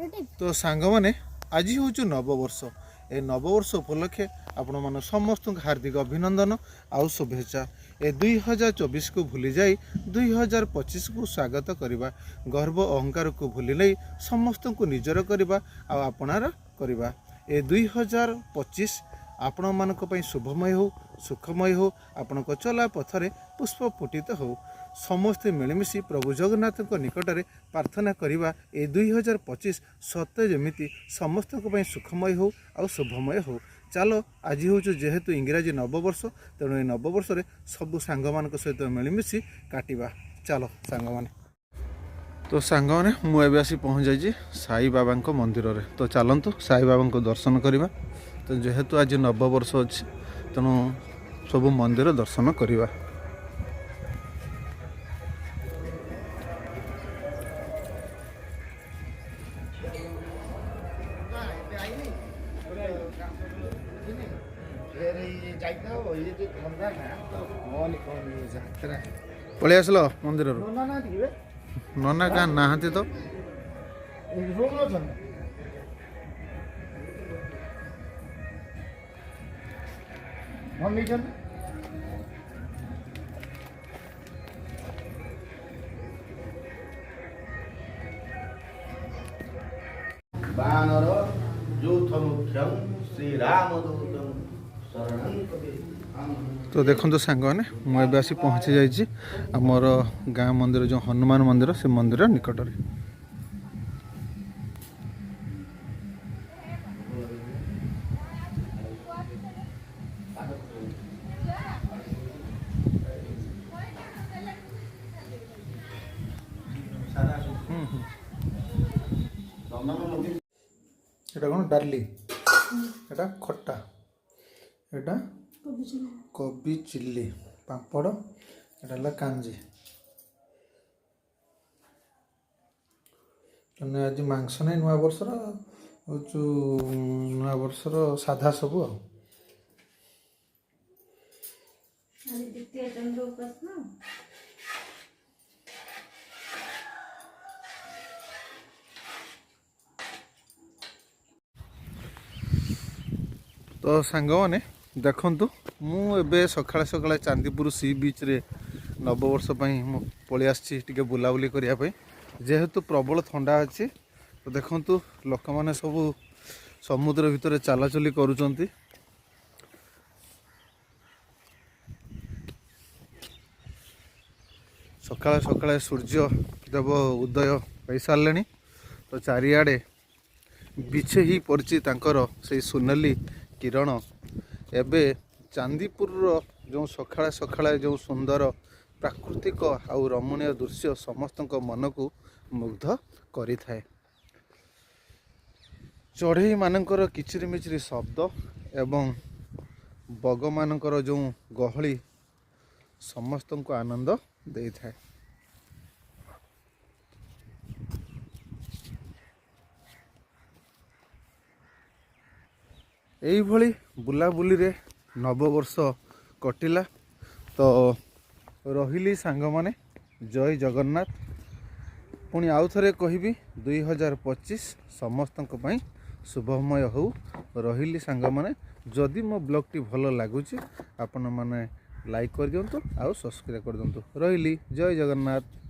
तो सांग मैंने आज हूँ नववर्ष ए नववर्ष उपलक्षे आपण मान समस्त हार्दिक अभिनंदन आउ शुभेच्छा। ए 2024 को भूली जाई 2025 को स्वागत करवा, गर्व अहंकार को भूली नहीं समस्त को निजर करवा आपणार करवा। ए 2025 आपण मानक पई शुभमय हो, सुखमय हो, आपण चला पथरे पुष्प फुटित हो। समस्ते मिलमिशि प्रभु जगन्नाथ निकट में प्रार्थना करवा ए 2025 सत्य जमीती समस्त सुखमय हो और शुभमय हो। चलो आज हूँ जेहेतु इंग्राजी नववर्ष, तेणु ये नववर्ष सबू सांग मान सहित मिलमिशि काटिबा। चलो सांग माने। तो सांग मैंने मुझे आसी पहुँच जाइए साई बाबा मंदिर रे। तो चलतु साई बाबा को दर्शन करवा। तो जेहेतु आज नववर्ष अच्छे तेणु सब मंदिर दर्शन करवा। पलि आसल मंदिर नना क्या नहांती तो बानर यूथ मुख्यम श्री रामदूतम शरणं पदे। तो देखो तो सांग मैंने मुझे आसी पहुँची जाइए आमर गाँ मंदिर जो हनुमान मंदिर से मंदिर निकट में। এটা কোন ডালি, এটা খट्टा, এটা कोबी चिल्ली, पापड़, এটা कांजी। आज मांस नहीं नुआ वर्षर नुआ वर्षर साधा सब आ तो सांग मैंने देखु मुझे सका सका चांदीपुर सी बीच रे नववर्ष पलि आसी बुलाबुली करने जेहेतु प्रबल ठंडा अच्छी। तो देखु लोक मैंने सब समुद्र भितर चलाचली करुँच। सकाळ सकाळ सूर्य देव उदय पाई सारे। तो चारिआडे बिछे ही पड़ी से सुनेली किरण। एबे चांदीपुर जो सकाळ सकाळ जो सुंदर प्राकृतिक आउ रमणीय दृश्य समस्त मन को मुग्ध करि थाए। चढ़ई मानकर किचिरी मिचिरी शब्द एवं बग मानकर जो गहली समस्त को आनंद दे थाए। यही भली बुलाबुली रे नववर्ष कटिला। तो रही सांग माने जय जगन्नाथ। पुणी आउ थे कहबी 2025 समस्त शुभमय हो। रही सांग माने जदि मो ब्लॉग टी भल लगुच आपण माने लाइक कर दिंतु आउ सब्सक्राइब कर दिंतु। रही जय जगन्नाथ।